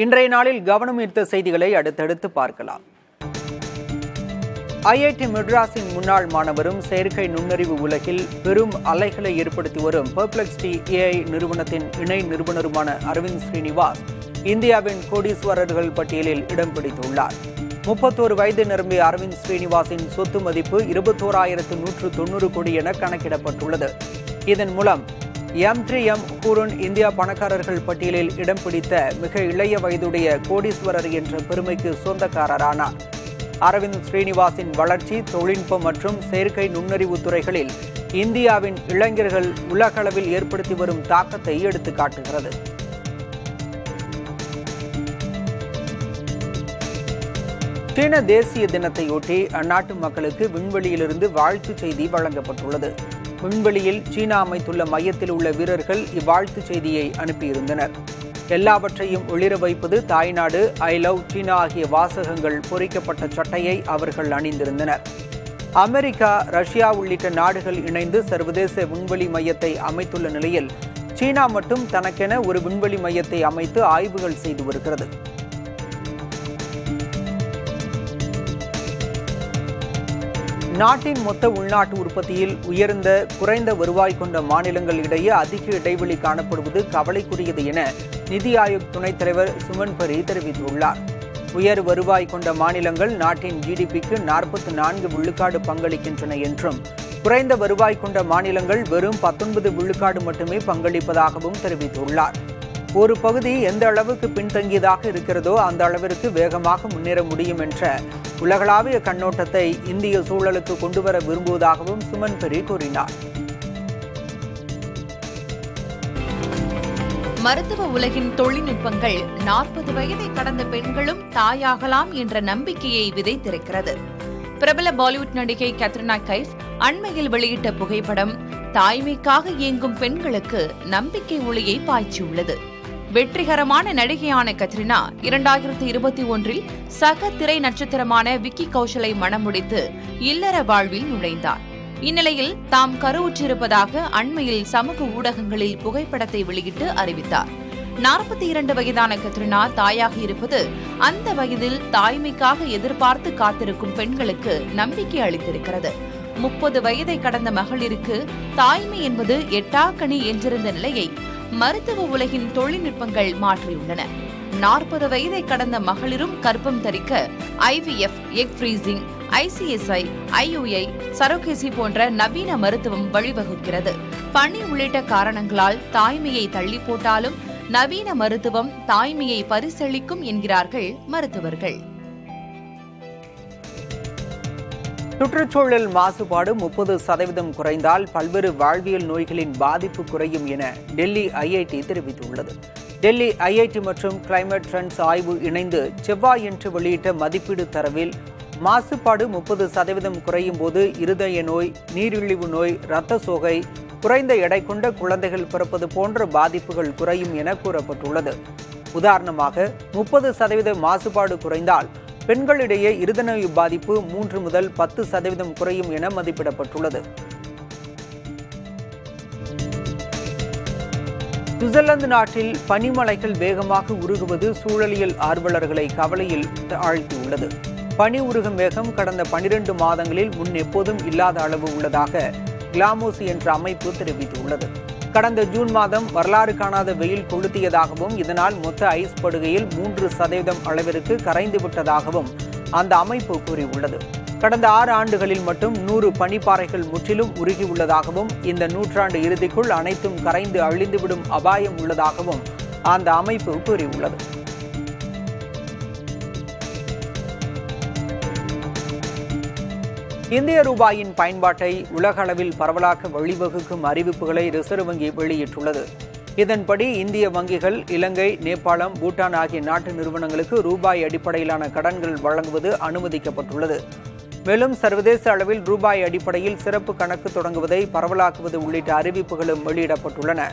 இன்றைய நாளில் கவனம் ஈர்த்த செய்திகளை அடுத்தடுத்து பார்க்கலாம். ஐஐடி மெட்ராஸின் முன்னாள் மாணவரும் செயற்கை நுண்ணறிவு உலகில் பெரும் அலைகளை ஏற்படுத்தி வரும் பெர்ப்ளெக்சிட்டி AI நிறுவனத்தின் இணை நிறுவனருமான அரவிந்த் ஸ்ரீனிவாஸ் இந்தியாவின் கோடீஸ்வரர்கள் பட்டியலில் இடம் பிடித்துள்ளார். 31 வயது நிரம்பிய அரவிந்த் ஸ்ரீனிவாசின் சொத்து மதிப்பு 21,190 கோடி என கணக்கிடப்பட்டுள்ளது. இதன் மூலம் M3M ஹூரன் இந்தியா பணக்காரர்கள் பட்டியலில் இடம் பிடித்த மிக இளைய வயதுடைய கோடீஸ்வரர் என்ற பெருமைக்கு சொந்தக்காரரானார். அரவிந்த் ஸ்ரீனிவாசின் வளர்ச்சி, தொழில்நுட்பம் மற்றும் செயற்கை நுண்ணறிவு துறைகளில் இந்தியாவின் இளைஞர்கள் உலகளவில் ஏற்படுத்தி வரும் தாக்கத்தை எடுத்துக்காட்டுகிறது. சீன தேசிய தினத்தையொட்டி அந்நாட்டு மக்களுக்கு விண்வெளியிலிருந்து வாழ்த்துச் செய்தி வழங்கப்பட்டுள்ளது. விண்வெளியில் சீனா அமைத்துள்ள மையத்தில் உள்ள வீரர்கள் இவ்வாழ்த்து செய்தியை அனுப்பியிருந்தனர். எல்லாவற்றையும் ஒளிர வைப்பது தாய்நாடு, ஐ லவ் சீனா ஆகிய வாசகங்கள் பொறிக்கப்பட்ட சட்டையை அவர்கள் அணிந்திருந்தனர். அமெரிக்கா, ரஷ்யா உள்ளிட்ட நாடுகள் இணைந்து சர்வதேச விண்வெளி மையத்தை அமைத்துள்ள நிலையில் சீனா மட்டும் தனக்கென ஒரு விண்வெளி மையத்தை அமைத்து ஆய்வுகள் செய்து வருகிறது. நாட்டின் மொத்த உள்நாட்டு உற்பத்தியில் உயர்ந்த குறைந்த வருவாய் கொண்ட மாநிலங்கள் இடையே அதிக இடைவெளி காணப்படுவது கவலைக்குரியது என நிதி ஆயோக் துணைத் தலைவர் சுமன் பரி தெரிவித்துள்ளார். உயர் வருவாய் கொண்ட மாநிலங்கள் நாட்டின் GDPக்கு 44 விழுக்காடு பங்களிக்கின்றன என்றும், குறைந்த வருவாய் கொண்ட மாநிலங்கள் வெறும் 19 விழுக்காடு மட்டுமே பங்களிப்பதாகவும் தெரிவித்துள்ளார். ஒரு பகுதி எந்த அளவுக்கு பின்தங்கியதாக இருக்கிறதோ அந்த அளவிற்கு வேகமாக முன்னேற முடியும் என்ற உலகளாவிய கண்ணோட்டத்தை இந்திய சூழலுக்கு கொண்டுவர விரும்புவதாகவும் சுமன் பரி கூறினார். மருத்துவ உலகின் தொழில்நுட்பங்கள் 40 வயதை கடந்த பெண்களும் தாயாகலாம் என்ற நம்பிக்கையை விதைத்திருக்கிறது. பிரபல பாலிவுட் நடிகை கத்ரினா கைஃப் அண்மையில் வெளியிட்ட புகைப்படம் தாய்மைக்காக இயங்கும் பெண்களுக்கு நம்பிக்கை ஒளியை பாய்ச்சியுள்ளது. வெற்றிகரமான நடிகையான கத்ரினா 2021 சக திரை நட்சத்திரமான விக்கி கௌஷலை மணமுடித்து இல்லற வாழ்வில் நுழைந்தார். இந்நிலையில் தாம் கருவுற்றிருப்பதாக அண்மையில் சமூக ஊடகங்களில் புகைப்படத்தை வெளியிட்டு அறிவித்தார். 42 வயதான கத்ரினா தாயாக இருப்பது அந்த வயதில் தாய்மைக்காக எதிர்பார்த்து காத்திருக்கும் பெண்களுக்கு நம்பிக்கை அளித்திருக்கிறது. 30 வயதை கடந்த மகளிருக்கு தாய்மை என்பது எட்டாக்கனி என்றிருந்த நிலையை மருத்துவ உலகின் தொழில்நுட்பங்கள் மாற்றியுள்ளன. 40 வயதை கடந்த மகளிரும் கர்ப்பம் தரிக்க IVF, egg freezing, ICSI, IUI, சரோகேசி போன்ற நவீன மருத்துவம் வழிவகுக்கிறது. பணி உள்ளிட்ட காரணங்களால் தாய்மையை தள்ளி போட்டாலும் நவீன மருத்துவம் தாய்மையை பரிசளிக்கும் என்கிறார்கள் மருத்துவர்கள். சுற்றுச்சூழல் மாசுபாடு 30% குறைந்தால் பல்வேறு வாழ்வியல் நோய்களின் பாதிப்பு குறையும் என டெல்லி IIT தெரிவித்துள்ளது. டெல்லி IIT மற்றும் கிளைமேட் ட்ரெண்ட்ஸ் ஆய்வு இணைந்து செவ்வாயன்று வெளியிட்ட மதிப்பீடு தரவில் மாசுபாடு 30% குறையும் போது இருதய நோய், நீரிழிவு நோய், இரத்த சோகை, குறைந்த எடை கொண்ட குழந்தைகள் பிறப்பது போன்ற பாதிப்புகள் குறையும் என கூறப்பட்டுள்ளது. உதாரணமாக 30% மாசுபாடு குறைந்தால் பெண்களிடையே இருதய பாதிப்பு 3 முதல் 10% குறையும் என மதிப்பிடப்பட்டுள்ளது. சுவிட்சர்லாந்து நாட்டில் பனிமலைகள் வேகமாக உருகுவது சூழலியல் ஆர்வலர்களை கவலையில் ஆழ்த்தியுள்ளது. பனி உருகும் வேகம் கடந்த 12 மாதங்களில் முன் எப்போதும் இல்லாத அளவு உள்ளதாக கிளாமோஸ் என்ற அமைப்பு தெரிவித்துள்ளது. கடந்த ஜூன் மாதம் வரலாறு காணாத வெயில் கொளுத்தியதாகவும் இதனால் மொத்த ஐஸ் படுகையில் 3% அளவிற்கு கரைந்து விட்டதாகவும் அந்த அமைப்பு கூறியுள்ளது. கடந்த 6 ஆண்டுகளில் மட்டும் 100 பனிப்பாறைகள் முற்றிலும் உருகியுள்ளதாகவும் இந்த நூற்றாண்டு இறுதிக்குள் அனைத்தும் கரைந்து அழிந்துவிடும் அபாயம் உள்ளதாகவும் அந்த அமைப்பு கூறியுள்ளது. இந்திய ரூபாயின் பயன்பாட்டை உலக அளவில் பரவலாக்க வழிவகுக்கும் அறிவிப்புகளை ரிசர்வ் வங்கி வெளியிட்டுள்ளது. இதன்படி இந்திய வங்கிகள் இலங்கை, நேபாளம், பூட்டான் ஆகிய நாட்டு நிறுவனங்களுக்கு ரூபாய் அடிப்படையிலான கடன்கள் வழங்குவது அனுமதிக்கப்பட்டுள்ளது. மேலும் சர்வதேச அளவில் ரூபாய் அடிப்படையில் சிறப்பு கணக்கு தொடங்குவதை பரவலாக்குவது உள்ளிட்ட அறிவிப்புகளும் வெளியிடப்பட்டுள்ளன.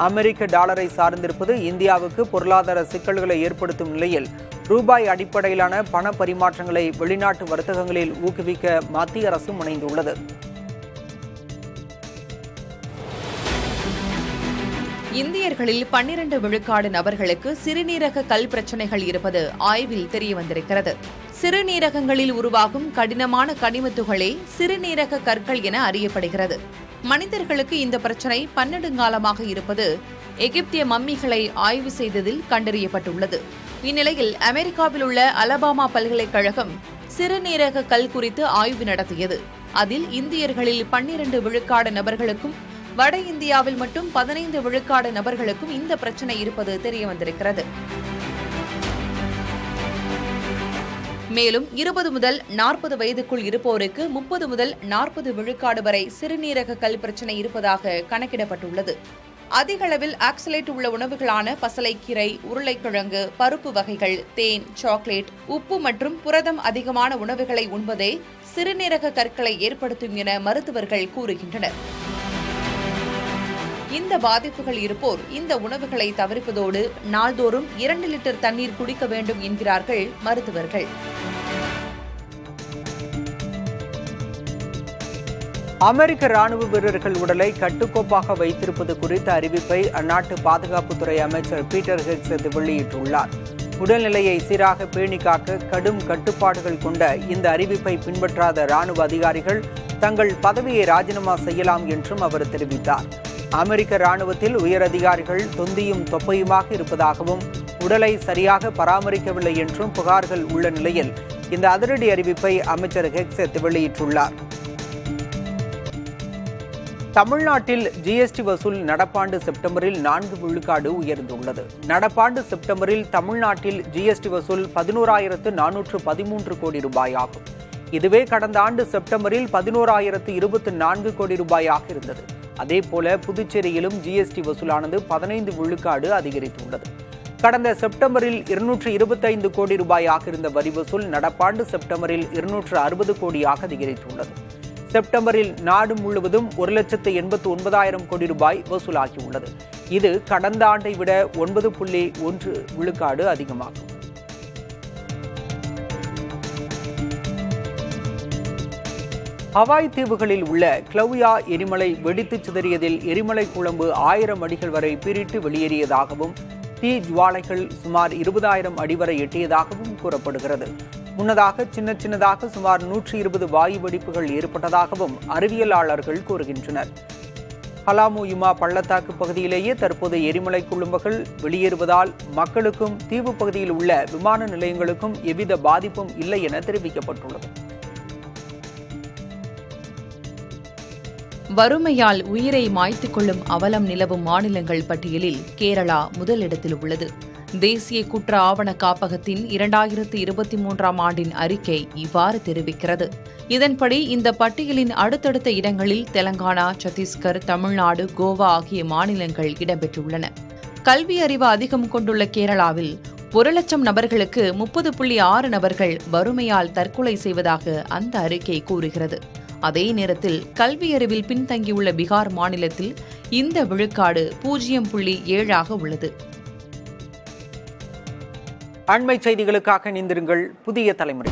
அமெரிக்க டாலரை சார்ந்திருப்பது இந்தியாவுக்கு பொருளாதார சிக்கல்களை ஏற்படுத்தும் நிலையில் ரூபாய் அடிப்படையிலான பண பரிமாற்றங்களை வெளிநாட்டு வர்த்தகங்களில் ஊக்குவிக்க மத்திய அரசு முனைந்துள்ளது. இந்தியர்களில் 12 விழுக்காடு நபர்களுக்கு சிறுநீரக கல் பிரச்சனைகள் இருப்பது ஆய்வில் தெரியவந்திருக்கிறது. சிறுநீரகங்களில் உருவாகும் கடினமான கனிமத்துகளே சிறுநீரக கற்கள் என அறியப்படுகிறது. மனிதர்களுக்கு இந்த பிரச்சனை பன்னெடுங்காலமாக இருப்பது எகிப்திய மம்மிகளை ஆய்வு செய்ததில் கண்டறியப்பட்டுள்ளது. இந்நிலையில் அமெரிக்காவில் உள்ள அலபாமா பல்கலைக்கழகம் சிறுநீரக கல் குறித்து ஆய்வு நடத்தியது. அதில் இந்தியர்களில் 12 விழுக்காடு நபர்களுக்கும் வட இந்தியாவில் மட்டும் 15 விழுக்காடு நபர்களுக்கும் இந்த பிரச்சனை இருப்பது தெரியவந்திருக்கிறது. மேலும் 20 முதல் 40 வயதுக்குள் இருப்போருக்கு 30 முதல் 40 விழுக்காடு வரை சிறுநீரக கல் பிரச்சனை இருப்பதாக கணக்கிடப்பட்டுள்ளது. அதிக அளவில் ஆக்சலேட் உள்ள உணவுகளான பசலைக்கீரை, உருளைக்கிழங்கு, பருப்பு வகைகள், தேன், சாக்லேட், உப்பு மற்றும் புரதம் அதிகமான உணவுகளை உண்பதே சிறுநீரக கற்களை ஏற்படுத்தும் என மருத்துவர்கள் கூறுகின்றனர். இந்த பாதிப்புகள் இருப்போர் இந்த உணவுகளை தவிர்ப்பதோடு நாள்தோறும் 2 லிட்டர் தண்ணீர் குடிக்க வேண்டும் என்கிறார்கள் மருத்துவர்கள். அமெரிக்க ராணுவ வீரர்கள் உடலை கட்டுக்கோப்பாக வைத்திருப்பது குறித்த அறிவிப்பை அந்நாட்டு பாதுகாப்புத்துறை அமைச்சர் பீட்டர் ஹெக்ஸெத் வெளியிட்டுள்ளார். உடல்நிலையை சீராக பேணி காக்க கடும் கட்டுப்பாடுகள் கொண்ட இந்த அறிவிப்பை பின்பற்றாத ராணுவ அதிகாரிகள் தங்கள் பதவியை ராஜினாமா செய்யலாம் என்றும் அவர் தெரிவித்தார். அமெரிக்க ராணுவத்தில் உயரதிகாரிகள் தொந்தியும் தொப்பையுமாக இருப்பதாகவும் உடலை சரியாக பராமரிக்கவில்லை என்றும் புகார்கள் உள்ள நிலையில் இந்த அதிரடி அறிவிப்பை அமைச்சர் ஹெக்ஸெத் வெளியிட்டுள்ளார். தமிழ்நாட்டில் ஜிஎஸ்டி வசூல் நடப்பாண்டு செப்டம்பரில் 4 விழுக்காடு உயர்ந்துள்ளது. நடப்பாண்டு செப்டம்பரில் தமிழ்நாட்டில் ஜிஎஸ்டி வசூல் 11,413 கோடி ரூபாய் ஆகும். இதுவே கடந்த ஆண்டு செப்டம்பரில் 11,024 கோடி ரூபாயாக இருந்தது. அதேபோல புதுச்சேரியிலும் ஜிஎஸ்டி வசூலானது 15 விழுக்காடு அதிகரித்துள்ளது. கடந்த செப்டம்பரில் 225 கோடி ரூபாயாக இருந்த வரி வசூல் நடப்பாண்டு செப்டம்பரில் 260 கோடியாக அதிகரித்துள்ளது. செப்டம்பரில் நாடு முழுவதும் 1,89,000 கோடி ரூபாய் வசூலாகியுள்ளது. இது கடந்த ஆண்டை விட 9.1 விழுக்காடு அதிகமாகும். ஹவாய் தீவுகளில் உள்ள கிளவுயா எரிமலை வெடித்து சிதறியதில் எரிமலை குழம்பு 1000 அடிகள் வரை பீரிட்டு வெளியேறியதாகவும் தீ ஜுவாலைகள் சுமார் 20,000 அடி வரை எட்டியதாகவும் கூறப்படுகிறது. முன்னதாக சின்னதாக சுமார் 120 வாயு வெடிப்புகள் ஏற்பட்டதாகவும் அறிவியலாளர்கள் கூறுகின்றனர். ஹலாமுயுமா பள்ளத்தாக்கு பகுதியிலேயே தற்போது எரிமலை குழும்புகள் வெளியேறுவதால் மக்களுக்கும் தீவு பகுதியில் உள்ள விமான நிலையங்களுக்கும் எவ்வித பாதிப்பும் இல்லை என தெரிவிக்கப்பட்டுள்ளது. வறுமையால் உயிரை மாய்த்துக் கொள்ளும் அவலம் நிலவும் மாநிலங்கள் பட்டியலில் கேரளா முதலிடத்தில் உள்ளது. தேசிய குற்ற ஆவண காப்பகத்தின் 2023ஆம் ஆண்டின் அறிக்கை இவ்வாறு தெரிவிக்கிறது. இதன்படி இந்த பட்டியலின் அடுத்தடுத்த இடங்களில் தெலங்கானா, சத்தீஸ்கர், தமிழ்நாடு, கோவா ஆகிய மாநிலங்கள் இடம்பெற்றுள்ளன. கல்வி அறிவு அதிகம் கொண்டுள்ள கேரளாவில் 1,00,000 நபர்களுக்கு 30.6 நபர்கள் வறுமையால் தற்கொலை செய்வதாக அந்த அறிக்கை கூறுகிறது. அதே நேரத்தில் கல்வி அறிவில் பின்தங்கியுள்ள பீகார் மாநிலத்தில் இந்த விழுக்காடு 0.7 உள்ளது. அண்மை செய்திகளுக்காக இணைந்திருங்கள் புதிய தலைமுறை.